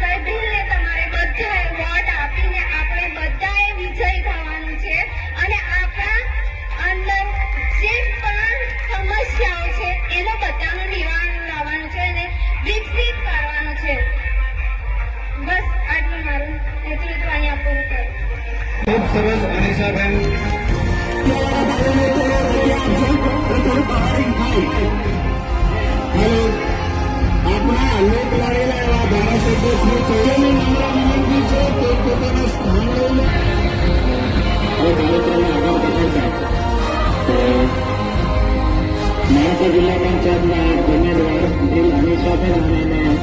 અનિશભાઈ ભીલને તમારે બધાએ વોટ આપીને આપણે બધાએ વિજય થવાનું છે અને આપણા અંદર જે પણ સમસ્યાઓ છે એનો બધાનું નિવારણ લાવવાનું છે અને વિકસિત કરવાનું છે. બસ આટલું મારું નેતૃત્વ અહીંયા પૂરું કરું. ખૂબ સરસ અનિશાબેન. આપણા લોકલાડીલા એવા ધારાસભ્ય શ્રી ચૌહાણની નમ્ર વિનંતી છે તે પોતાના સ્થાન લઈને હવે કાર્યક્રમને આગળ વધારતા તો મહારાષ્ટ્ર જિલ્લા પંચાયતના ઉમેદવાર અનિશાબેન અને